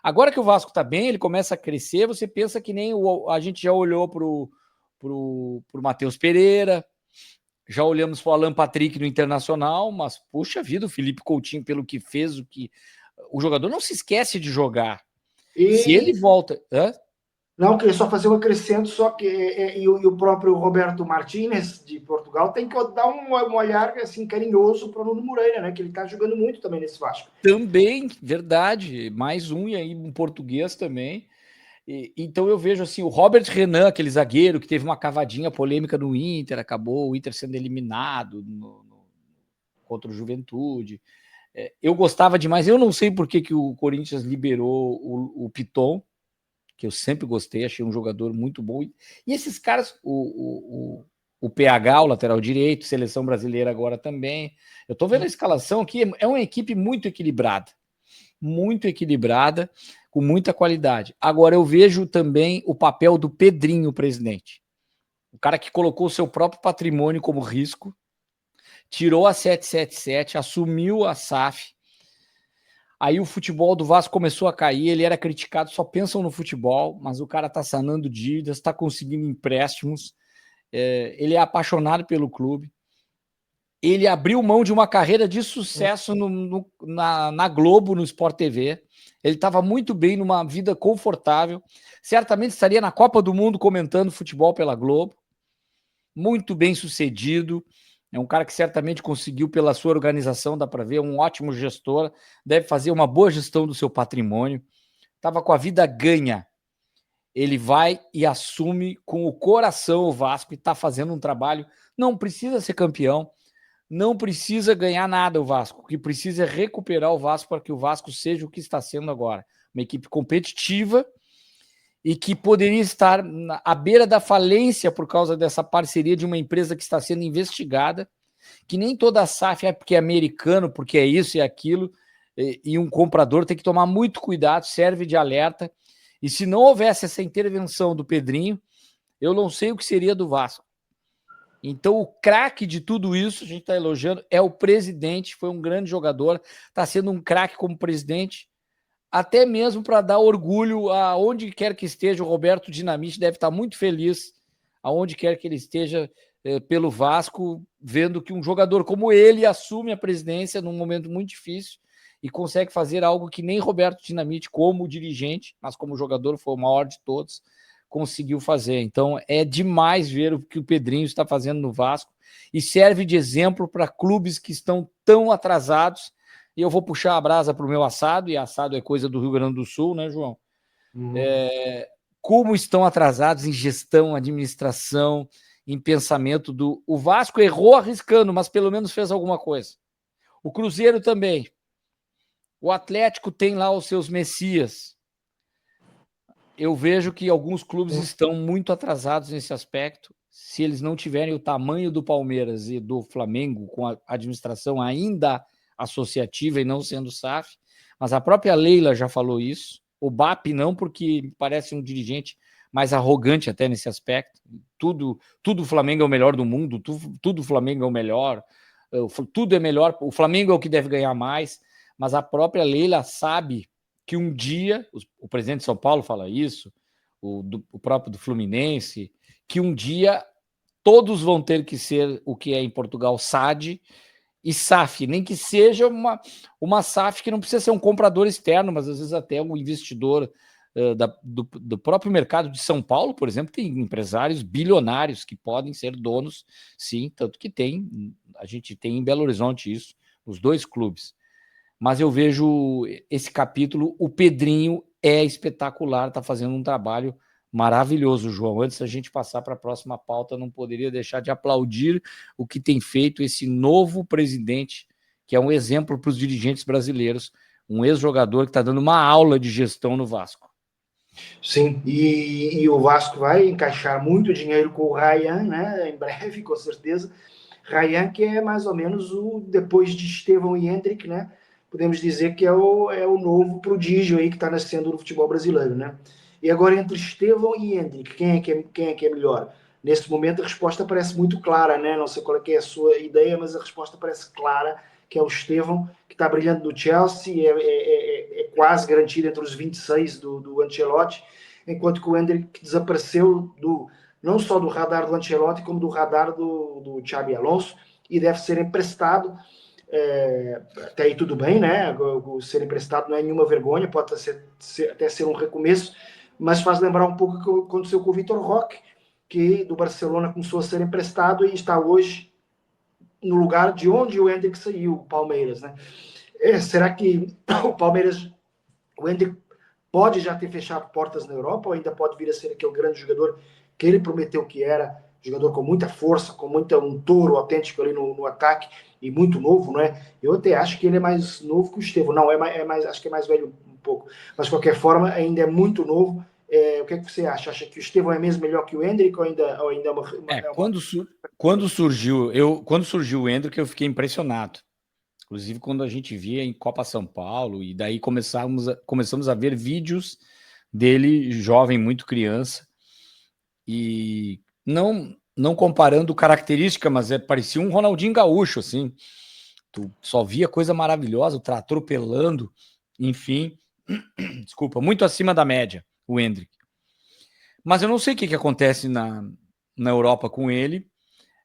Agora que o Vasco está bem, ele começa a crescer, você pensa que nem a gente já olhou pro Matheus Pereira, já olhamos para o Alan Patrick no Internacional, mas, puxa vida, o Felipe Coutinho, pelo que fez, o jogador não se esquece de jogar. Se ele volta... Não, queria só fazer um acrescento, só que e o próprio Roberto Martínez, de Portugal, tem que dar um olhar assim, carinhoso para o Nuno Moreira, né? Que ele está jogando muito também nesse Vasco. Também, verdade. Mais um, e aí um português também. Então eu vejo assim, o Robert Renan, aquele zagueiro que teve uma cavadinha polêmica no Inter, acabou o Inter sendo eliminado contra o Juventude. Eu gostava demais, eu não sei por que o Corinthians liberou o Piton, que eu sempre gostei, achei um jogador muito bom. E esses caras, o PH, o lateral direito, seleção brasileira agora também. Eu tô vendo a escalação aqui, é uma equipe muito equilibrada, com muita qualidade. Agora eu vejo também o papel do Pedrinho, presidente. O cara que colocou o seu próprio patrimônio como risco, tirou a 777, assumiu a SAF. Aí o futebol do Vasco começou a cair, ele era criticado, só pensam no futebol, mas o cara tá sanando dívidas, tá conseguindo empréstimos, ele é apaixonado pelo clube. Ele abriu mão de uma carreira de sucesso na Globo, no Sport TV. Ele estava muito bem, numa vida confortável. Certamente estaria na Copa do Mundo comentando futebol pela Globo. Muito bem sucedido. É um cara que certamente conseguiu, pela sua organização, dá para ver, um ótimo gestor. Deve fazer uma boa gestão do seu patrimônio. Estava com a vida ganha. Ele vai e assume com o coração o Vasco e está fazendo um trabalho. Não precisa ser campeão. Não precisa ganhar nada o Vasco. O que precisa é recuperar o Vasco para que o Vasco seja o que está sendo agora. Uma equipe competitiva e que poderia estar à beira da falência por causa dessa parceria de uma empresa que está sendo investigada, que nem toda a SAF é porque é americano, porque é isso e aquilo, e um comprador tem que tomar muito cuidado, serve de alerta. E se não houvesse essa intervenção do Pedrinho, eu não sei o que seria do Vasco. Então, o craque de tudo isso, a gente está elogiando, é o presidente, foi um grande jogador, está sendo um craque como presidente, até mesmo para dar orgulho aonde quer que esteja. O Roberto Dinamite deve estar muito feliz, aonde quer que ele esteja, pelo Vasco, vendo que um jogador como ele assume a presidência num momento muito difícil e consegue fazer algo que nem Roberto Dinamite, como dirigente, mas como jogador foi o maior de todos, conseguiu fazer. Então é demais ver o que o Pedrinho está fazendo no Vasco e serve de exemplo para clubes que estão tão atrasados. E eu vou puxar a brasa para o meu assado, e assado é coisa do Rio Grande do Sul, né, João? como estão atrasados em gestão, administração, em pensamento do... O Vasco errou arriscando, mas pelo menos fez alguma coisa. O Cruzeiro também. O Atlético tem lá os seus messias. Eu vejo que alguns clubes estão muito atrasados nesse aspecto. Se eles não tiverem o tamanho do Palmeiras e do Flamengo, com a administração ainda associativa e não sendo SAF, mas a própria Leila já falou isso. O BAP não, porque parece um dirigente mais arrogante até nesse aspecto. Tudo o Flamengo é o melhor do mundo, tudo o Flamengo é o melhor, tudo é melhor, o Flamengo é o que deve ganhar mais, mas a própria Leila sabe que um dia, o presidente de São Paulo fala isso, o próprio do Fluminense, que um dia todos vão ter que ser o que é em Portugal SAD e SAF, nem que seja uma SAF que não precisa ser um comprador externo, mas às vezes até um investidor do próprio mercado de São Paulo, por exemplo, tem empresários bilionários que podem ser donos, sim, tanto que a gente tem em Belo Horizonte isso, os dois clubes. Mas eu vejo esse capítulo, o Pedrinho é espetacular, está fazendo um trabalho maravilhoso, João. Antes da gente passar para a próxima pauta, não poderia deixar de aplaudir o que tem feito esse novo presidente, que é um exemplo para os dirigentes brasileiros, um ex-jogador que está dando uma aula de gestão no Vasco. Sim, e o Vasco vai encaixar muito dinheiro com o Ryan, né? Em breve, com certeza. Ryan, que é mais ou menos depois de Estevão e Hendrick, né? Podemos dizer que é o novo prodígio aí que está nascendo no futebol brasileiro, né? E agora, entre Estevão e Hendrick, quem é que é melhor? Nesse momento, a resposta parece muito clara, né? Não sei qual é a sua ideia, mas a resposta parece clara, que é o Estevão, que está brilhando no Chelsea, é quase garantido entre os 26 do Ancelotti, enquanto que o Hendrick desapareceu não só do radar do Ancelotti, como do radar do Xabi Alonso, e deve ser emprestado. Até aí tudo bem, né? O ser emprestado não é nenhuma vergonha, pode até ser um recomeço, mas faz lembrar um pouco o que aconteceu com o Vitor Roque, que do Barcelona começou a ser emprestado e está hoje no lugar de onde o Hendrick saiu, o Palmeiras, né? Será que o Hendrick pode já ter fechado portas na Europa ou ainda pode vir a ser aquele grande jogador que ele prometeu que era, jogador com muita força, com um touro autêntico ali no ataque e muito novo, não é? Eu até acho que ele é mais novo que o Estevão. Não, acho que é mais velho um pouco. Mas, de qualquer forma, ainda é muito novo. O que é que você acha? Acha que o Estevão é mesmo melhor que o Hendrick ou ainda é uma... Quando surgiu o Hendrick, eu fiquei impressionado. Inclusive, quando a gente via em Copa São Paulo, e daí começamos a ver vídeos dele, jovem, muito criança, e não comparando característica, mas parecia um Ronaldinho Gaúcho, assim. Tu só via coisa maravilhosa, atropelando, enfim. Desculpa, muito acima da média, o Hendrick. Mas eu não sei o que acontece na Europa com ele.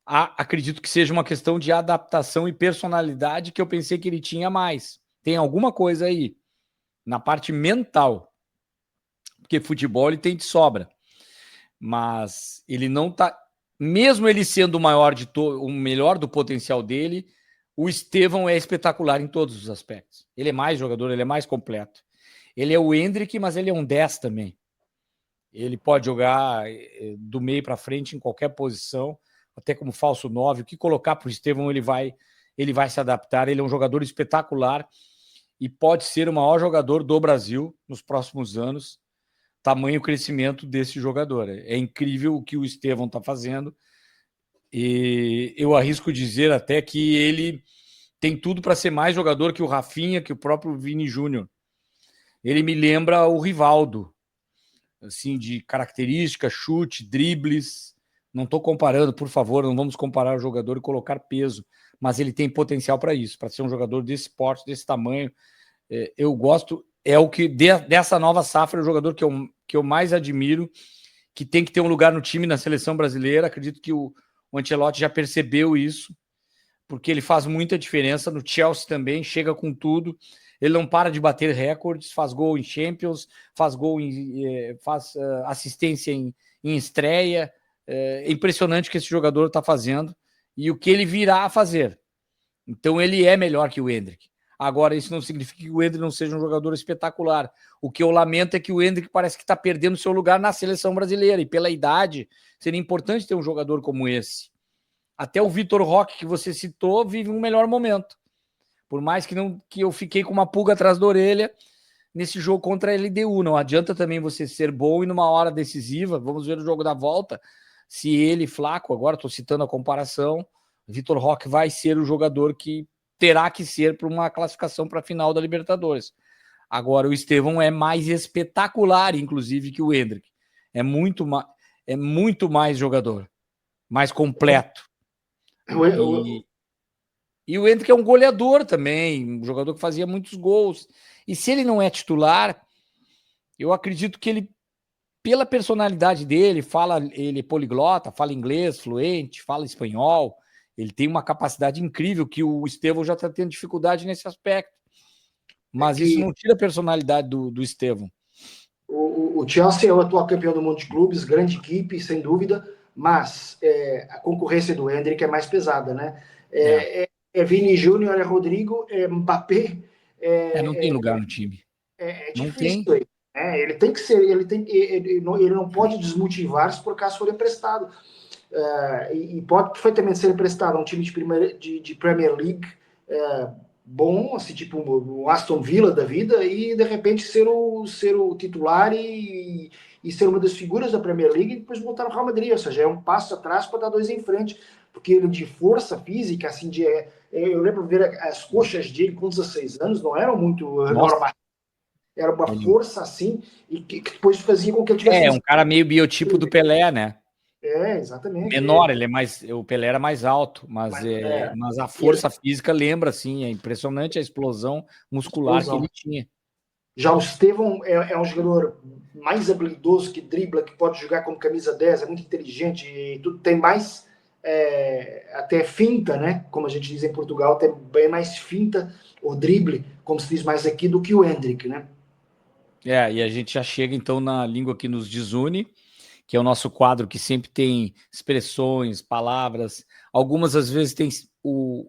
Acredito que seja uma questão de adaptação e personalidade que eu pensei que ele tinha mais. Tem alguma coisa aí na parte mental, porque futebol ele tem de sobra, mas ele não tá, mesmo ele sendo o maior o melhor do potencial dele, o Estevão é espetacular em todos os aspectos. Ele é mais jogador, ele é mais completo. Ele é o Hendrick, mas ele é um 10 também. Ele pode jogar do meio para frente em qualquer posição, até como falso 9, o que colocar para o Estevão ele vai se adaptar. Ele é um jogador espetacular e pode ser o maior jogador do Brasil nos próximos anos, tamanho crescimento desse jogador. É incrível o que o Estevão está fazendo e eu arrisco dizer até que ele tem tudo para ser mais jogador que o Rafinha, que o próprio Vini Júnior. Ele me lembra o Rivaldo, assim, de características, chute, dribles. Não estou comparando, por favor, não vamos comparar o jogador e colocar peso, mas ele tem potencial para isso, para ser um jogador desse porte, desse tamanho. Eu gosto, é o que dessa nova safra, é o jogador que eu mais admiro, que tem que ter um lugar no time, na seleção brasileira. Acredito que o Ancelotti já percebeu isso, porque ele faz muita diferença no Chelsea também, chega com tudo. Ele não para de bater recordes, faz gol em Champions, faz assistência em estreia. É impressionante o que esse jogador está fazendo e o que ele virá a fazer. Então ele é melhor que o Hendrick. Agora, isso não significa que o Endrick não seja um jogador espetacular. O que eu lamento é que o Endrick parece que está perdendo seu lugar na seleção brasileira, e pela idade, seria importante ter um jogador como esse. Até o Vitor Roque, que você citou, vive um melhor momento. Por mais que eu fiquei com uma pulga atrás da orelha nesse jogo contra a LDU. Não adianta também você ser bom e numa hora decisiva, vamos ver o jogo da volta, se ele, Flaco, agora estou citando a comparação, Vitor Roque vai ser o jogador que terá que ser para uma classificação para a final da Libertadores. Agora, o Estevão é mais espetacular, inclusive, que o Endrick. É muito mais jogador, mais completo. E o Endrick é um goleador também, um jogador que fazia muitos gols. E se ele não é titular, eu acredito que ele, pela personalidade dele, ele é poliglota, fala inglês fluente, fala espanhol, ele tem uma capacidade incrível que o Estevão já está tendo dificuldade nesse aspecto. Mas isso não tira a personalidade do Estevão. O Chelsea é o atual campeão do mundo de clubes, grande equipe, sem dúvida, mas a concorrência do Endrick é mais pesada, né? É Vini Júnior, é Rodrigo, é Mbappé. Não tem lugar no time. É difícil. Não tem. Ele tem que ser, ele não pode desmotivar-se por caso for emprestado. E pode perfeitamente ser emprestado a um time de Premier League bom, assim, tipo o Aston Villa da vida, e de repente ser o titular e ser uma das figuras da Premier League e depois voltar ao Real Madrid, ou seja, é um passo atrás para dar dois em frente, porque ele de força física, assim, eu lembro de ver as coxas dele com 16 anos, não eram muito normais. Era uma força assim, e que depois fazia com que ele tivesse... um cara meio biotipo do Pelé, né? Exatamente. Menor, o Pelé era mais alto, mas a força física lembra, assim, é impressionante a explosão muscular que ele tinha. Já o Estevão é um jogador mais habilidoso, que dribla, que pode jogar como camisa 10, é muito inteligente, e tudo tem mais até finta, né? Como a gente diz em Portugal, tem bem mais finta, ou drible, como se diz mais aqui, do que o Endrick, né? E a gente já chega então na língua que nos desune, que é o nosso quadro que sempre tem expressões, palavras. Algumas às vezes tem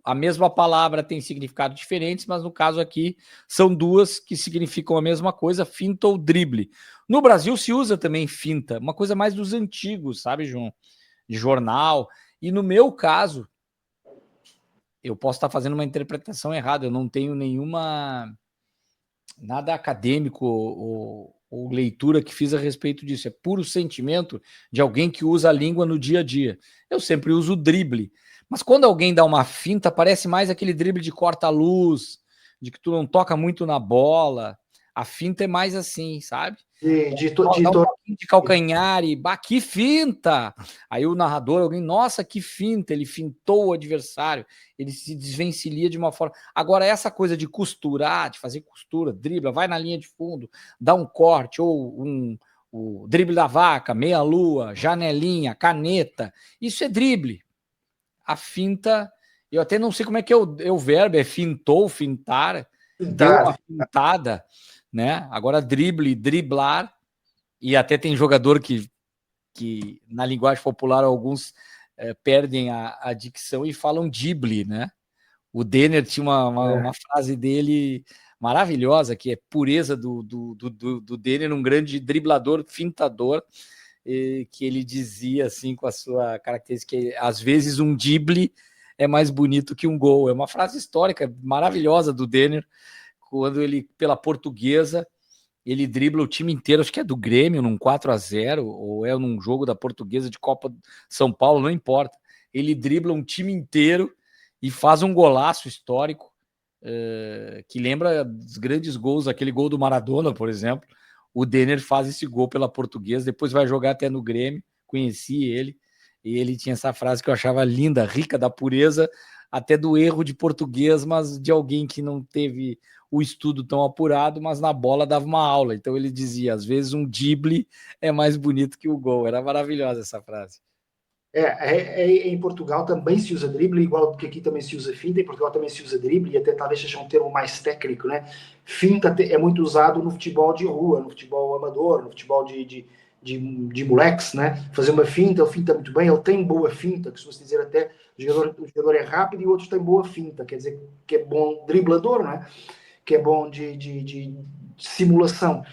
a mesma palavra tem significados diferentes, mas no caso aqui são duas que significam a mesma coisa, finta ou drible. No Brasil se usa também finta, uma coisa mais dos antigos, sabe, João? De jornal. E no meu caso, eu posso estar fazendo uma interpretação errada, eu não tenho nada acadêmico ou leitura que fiz a respeito disso. É puro sentimento de alguém que usa a língua no dia a dia. Eu sempre uso o drible. Mas quando alguém dá uma finta, parece mais aquele drible de corta-luz, de que tu não toca muito na bola. A finta é mais assim, sabe? Dá um pouquinho de calcanhar e que finta! Aí o narrador, alguém, nossa, que finta! Ele fintou o adversário, ele se desvencilha de uma forma. Agora, essa coisa de costurar, de fazer costura, dribla, vai na linha de fundo, dá um corte, ou o drible da vaca, meia-lua, janelinha, caneta, isso é drible. A finta, eu até não sei como é que é o verbo, é fintou, fintar, deu uma fintada, né? Agora drible, driblar, e até tem jogador que na linguagem popular alguns perdem a dicção e falam drible, né? O Denner tinha uma frase dele maravilhosa, que é pureza do Denner, um grande driblador, fintador, que ele dizia assim com a sua característica, que às vezes um drible é mais bonito que um gol. É uma frase histórica maravilhosa do Denner, quando ele, pela Portuguesa, ele dribla o time inteiro, acho que é do Grêmio, num 4-0, ou é num jogo da Portuguesa de Copa São Paulo, não importa. Ele dribla um time inteiro e faz um golaço histórico, que lembra dos grandes gols, aquele gol do Maradona, por exemplo. O Denner faz esse gol pela Portuguesa, depois vai jogar até no Grêmio, conheci ele, e ele tinha essa frase que eu achava linda, rica da pureza, até do erro de português, mas de alguém que não teve o estudo tão apurado, mas na bola dava uma aula. Então ele dizia, às vezes um drible é mais bonito que o gol. Era maravilhosa essa frase. Em Portugal também se usa drible, igual que aqui também se usa finta, em Portugal também se usa drible, e até talvez seja um termo mais técnico, né? Finta é muito usado no futebol de rua, no futebol amador, no futebol de moleques, né? Fazer uma finta, ele finta muito bem, ele tem boa finta, que se fosse dizer até o jogador é rápido e o outro tem boa finta, quer dizer que é bom driblador, não é? Que é bom de simulação.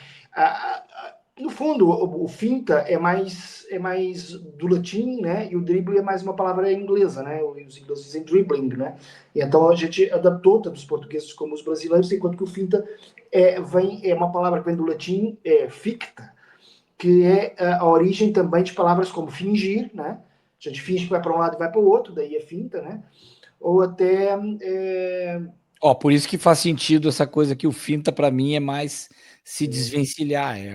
No fundo, o finta é mais do latim, né? E o drible é mais uma palavra inglesa, né? Os ingleses dizem dribbling, né? E então a gente adaptou, tanto os portugueses como os brasileiros, enquanto que o finta é uma palavra que vem do latim, ficta, que é a origem também de palavras como fingir, né? A gente finge que vai para um lado e vai para o outro, daí é finta, né? Ou até... Por isso que faz sentido essa coisa que o finta, para mim, é mais se desvencilhar, é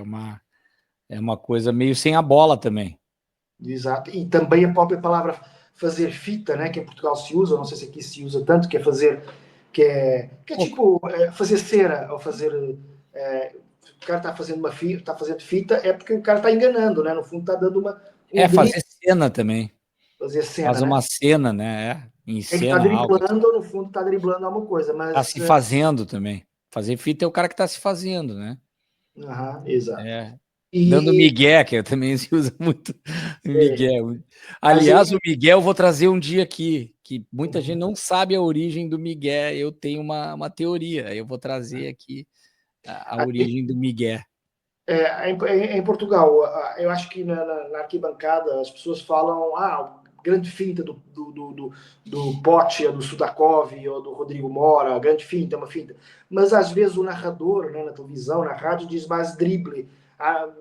uma coisa meio sem a bola também. Exato. E também a própria palavra fazer fita, né, que em Portugal se usa, não sei se aqui se usa tanto, que é fazer, que é tipo fazer cera, ou fazer... o cara está fazendo uma fita, está fazendo fita, é porque o cara está enganando, né? No fundo está dando fazer cena também. Fazer cena, faz uma cena, né? É que está Encena algo. driblando, no fundo está driblando alguma coisa, mas... Está se fazendo também. Fazer fita é o cara que está se fazendo, né? Exato. Dando migué, que também se usa muito migué. Aliás, o migué eu vou trazer um dia aqui, que muita gente não sabe a origem do migué. Eu tenho uma teoria, eu vou trazer aqui a origem do migué. Em Portugal, eu acho que na arquibancada as pessoas falam grande finta do Pote, ou do Sudakov, ou do Rodrigo Mora, grande finta, uma finta. Mas às vezes o narrador, né, na televisão, na rádio, diz mais drible.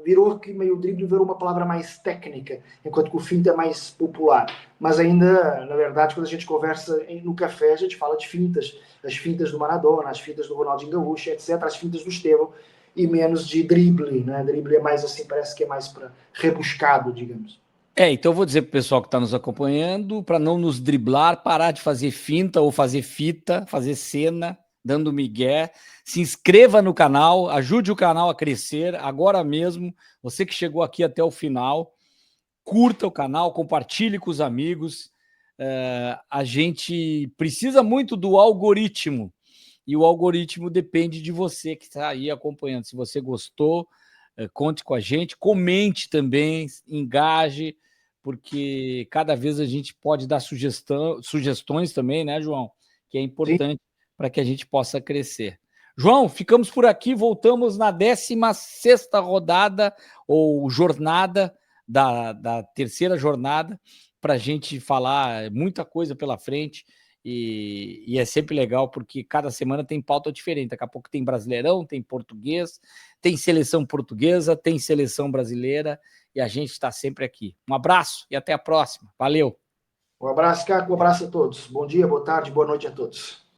Virou que meio drible virou uma palavra mais técnica, enquanto que o finta é mais popular. Mas ainda, na verdade, quando a gente conversa no café, a gente fala de fintas. As fintas do Maradona, as fintas do Ronaldinho Gaúcho, etc., as fintas do Estevão, e menos de drible, né? Drible é mais assim, parece que é mais para rebuscado, digamos. Então eu vou dizer para o pessoal que está nos acompanhando, para não nos driblar, parar de fazer finta ou fazer fita, fazer cena, dando migué. Se inscreva no canal, ajude o canal a crescer agora mesmo. Você que chegou aqui até o final, curta o canal, compartilhe com os amigos. A gente precisa muito do algoritmo, e o algoritmo depende de você que está aí acompanhando. Se você gostou, conte com a gente, comente também, engaje, porque cada vez a gente pode dar sugestões também, né, João? Que é importante para que a gente possa crescer. João, ficamos por aqui, voltamos na 16ª rodada, ou jornada, da terceira jornada, para a gente falar muita coisa pela frente, e é sempre legal, porque cada semana tem pauta diferente. Daqui a pouco tem Brasileirão, tem português, tem seleção portuguesa, tem seleção brasileira, e a gente está sempre aqui. Um abraço e até a próxima. Valeu! Um abraço, Caco, um abraço a todos. Bom dia, boa tarde, boa noite a todos.